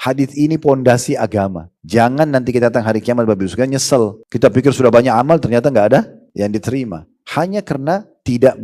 hadis ini pondasi agama. Jangan nanti kita datang hari kiamat Bapak Ibu sekalian nyesel. Kita pikir sudah banyak amal, ternyata nggak ada yang diterima. Hanya karena tidak.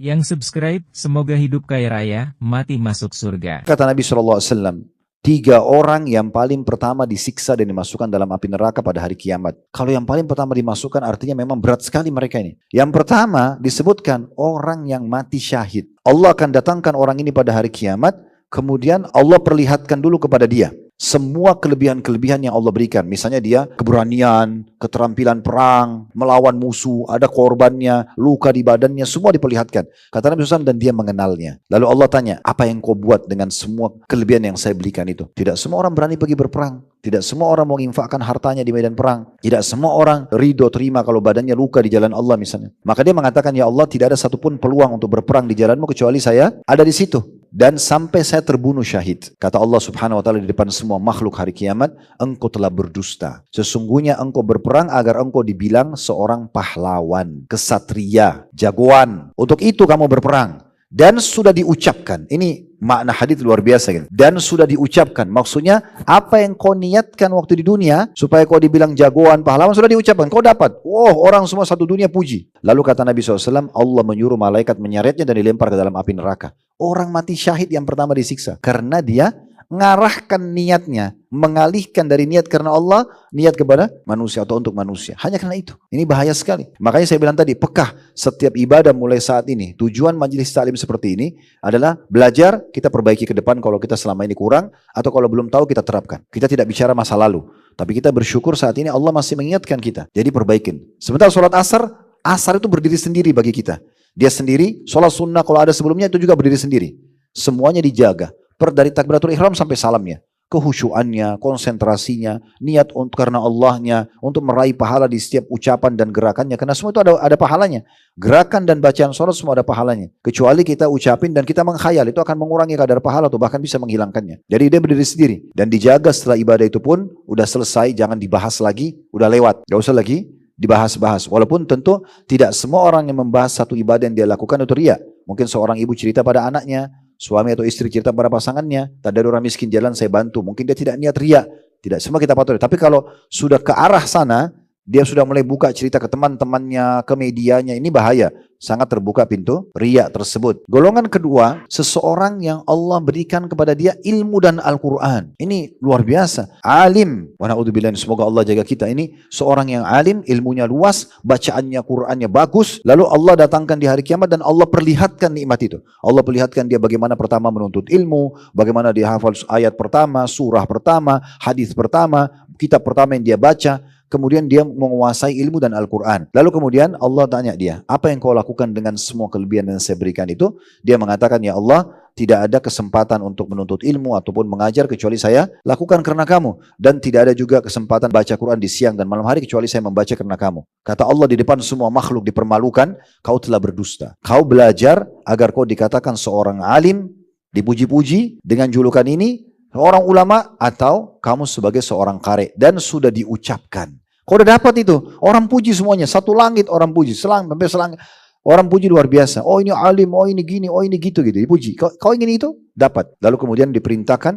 Yang subscribe, semoga hidup kaya raya, mati masuk surga. Kata Nabi SAW, 3 orang yang paling pertama disiksa dan dimasukkan dalam api neraka pada hari kiamat. Kalau yang paling pertama dimasukkan artinya memang berat sekali mereka ini. Yang pertama disebutkan orang yang mati syahid. Allah akan datangkan orang ini pada hari kiamat, kemudian Allah perlihatkan dulu kepada dia semua kelebihan-kelebihan yang Allah berikan. Misalnya dia keberanian, keterampilan perang, melawan musuh, ada korbannya, luka di badannya, semua diperlihatkan. Kata Nabi SAW, dan dia mengenalnya. Lalu Allah tanya, apa yang kau buat dengan semua kelebihan yang saya berikan itu? Tidak semua orang berani pergi berperang. Tidak semua orang mau menginfakkan hartanya di medan perang. Tidak semua orang ridho terima kalau badannya luka di jalan Allah misalnya. Maka dia mengatakan, ya Allah, tidak ada satupun peluang untuk berperang di jalanmu kecuali saya ada di situ. Dan sampai saya terbunuh syahid. Kata Allah Subhanahu wa ta'ala di depan semua makhluk hari kiamat, engkau telah berdusta. Sesungguhnya engkau berperang agar engkau dibilang seorang pahlawan, kesatria, jagoan. Untuk itu kamu berperang. Dan sudah diucapkan. Ini makna hadis luar biasa gitu. Dan sudah diucapkan. Maksudnya apa yang kau niatkan waktu di dunia supaya kau dibilang jagoan, pahlawan, sudah diucapkan. Kau dapat. Orang semua satu dunia puji. Lalu kata Nabi SAW, Allah menyuruh malaikat menyeretnya dan dilempar ke dalam api neraka. Orang mati syahid yang pertama disiksa. Karena dia ngarahkan niatnya, mengalihkan dari niat karena Allah, niat kepada manusia atau untuk manusia. Hanya karena itu. Ini bahaya sekali. Makanya saya bilang tadi, pekah setiap ibadah mulai saat ini. Tujuan majelis taklim seperti ini adalah belajar, kita perbaiki ke depan kalau kita selama ini kurang, atau kalau belum tahu kita terapkan. Kita tidak bicara masa lalu, tapi kita bersyukur saat ini Allah masih mengingatkan kita. Jadi perbaikin. Sebentar sholat asar itu berdiri sendiri bagi kita. Dia sendiri, sholat sunnah kalau ada sebelumnya itu juga berdiri sendiri. Semuanya dijaga. Dari takbiratul ihram sampai salamnya, kehusyuannya, konsentrasinya, niat untuk karena Allahnya, untuk meraih pahala di setiap ucapan dan gerakannya, karena semua itu ada pahalanya. Gerakan dan bacaan sholat semua ada pahalanya. Kecuali kita ucapin dan kita menghayal, itu akan mengurangi kadar pahala atau bahkan bisa menghilangkannya. Jadi dia berdiri sendiri dan dijaga. Setelah ibadah itu pun udah selesai, jangan dibahas lagi, udah lewat, gak usah lagi dibahas-bahas. Walaupun tentu tidak semua orang yang membahas satu ibadah yang dia lakukan itu riya. Mungkin seorang ibu cerita pada anaknya, suami atau istri cerita pada pasangannya, tadi ada orang miskin jalan saya bantu. Mungkin dia tidak niat riya. Tidak semua kita patuhi. Tapi kalau sudah ke arah sana, dia sudah mulai buka cerita ke teman-temannya, ke medianya, ini bahaya. Sangat terbuka pintu riya tersebut. Golongan kedua, seseorang yang Allah berikan kepada dia ilmu dan Al-Quran. Ini luar biasa. Alim. Wa na'udzubillah, semoga Allah jaga kita. Ini seorang yang alim, ilmunya luas, bacaannya, Qurannya bagus. Lalu Allah datangkan di hari kiamat dan Allah perlihatkan nikmat itu. Allah perlihatkan dia bagaimana pertama menuntut ilmu, bagaimana dia hafal ayat pertama, surah pertama, hadis pertama, kitab pertama yang dia baca. Kemudian dia menguasai ilmu dan Al-Quran. Lalu kemudian Allah tanya dia, apa yang kau lakukan dengan semua kelebihan yang saya berikan itu? Dia mengatakan, ya Allah, tidak ada kesempatan untuk menuntut ilmu ataupun mengajar kecuali saya lakukan karena kamu. Dan tidak ada juga kesempatan baca Quran di siang dan malam hari kecuali saya membaca karena kamu. Kata Allah di depan semua makhluk dipermalukan, kau telah berdusta. Kau belajar agar kau dikatakan seorang alim, dipuji-puji dengan julukan ini, seorang ulama, atau kamu sebagai seorang qari, dan sudah diucapkan. Kau udah dapat itu, orang puji semuanya, satu langit orang puji, sampai selang, orang puji luar biasa. Oh ini alim, oh ini gini, oh ini gitu, dipuji. Kau ingin itu? Dapat. Lalu kemudian diperintahkan,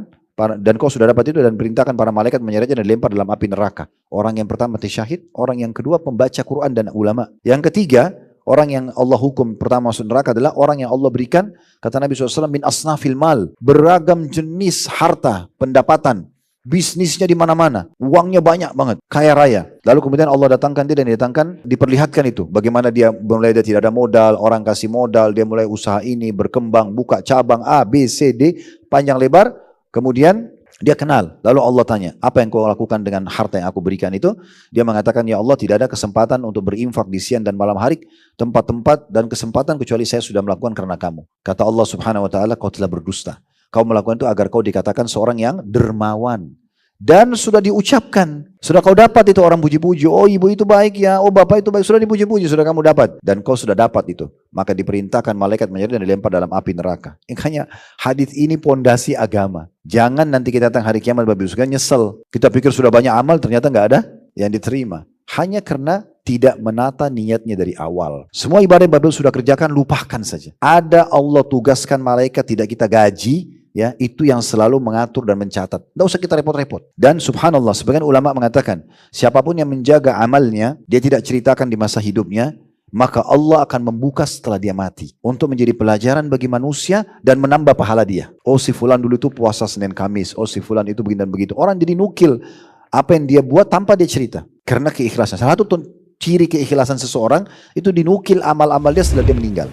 dan kau sudah dapat itu, dan perintahkan para malaikat menyeretnya dan dilempar dalam api neraka. Orang yang pertama mati syahid, orang yang kedua pembaca Quran dan ulama. Yang ketiga, orang yang Allah hukum pertama masuk neraka adalah orang yang Allah berikan, kata Nabi SAW, min asnafil mal, beragam jenis harta, pendapatan, bisnisnya di mana-mana, uangnya banyak banget, kaya raya. Lalu kemudian Allah datangkan dia dan diperlihatkan itu, bagaimana dia mulai dia tidak ada modal, orang kasih modal, dia mulai usaha ini, berkembang, buka cabang A, B, C, D, panjang lebar, kemudian dia kenal. Lalu Allah tanya, apa yang kau lakukan dengan harta yang aku berikan itu? Dia mengatakan, ya Allah, tidak ada kesempatan untuk berinfak di siang dan malam hari, tempat-tempat dan kesempatan kecuali saya sudah melakukan karena kamu. Kata Allah Subhanahu wa ta'ala, kau telah berdusta. Kau melakukan itu agar kau dikatakan seorang yang dermawan. Dan sudah diucapkan, sudah kau dapat itu, orang puji-puji, oh ibu itu baik ya, oh bapak itu baik, sudah dipuji-puji, sudah kamu dapat. Dan kau sudah dapat itu. Maka diperintahkan malaikat menyeret dan dilempar dalam api neraka. Makanya hadis ini pondasi agama. Jangan nanti kita datang hari kiamat Bapak Ibu sekalian nyesel. Kita pikir sudah banyak amal, ternyata nggak ada yang diterima. Hanya karena tidak menata niatnya dari awal. Semua ibadah yang Babil sudah kerjakan, lupakan saja. Ada Allah tugaskan malaikat tidak kita gaji, ya, itu yang selalu mengatur dan mencatat. Tidak usah kita repot-repot. Dan subhanallah, sebagian ulama mengatakan, siapapun yang menjaga amalnya, dia tidak ceritakan di masa hidupnya, maka Allah akan membuka setelah dia mati. Untuk menjadi pelajaran bagi manusia dan menambah pahala dia. Oh si fulan dulu itu puasa Senin Kamis. Oh si fulan itu begini dan begitu. Orang jadi nukil apa yang dia buat tanpa dia cerita. Karena keikhlasan. Salah satu ciri keikhlasan seseorang itu dinukil amal-amal dia setelah dia meninggal.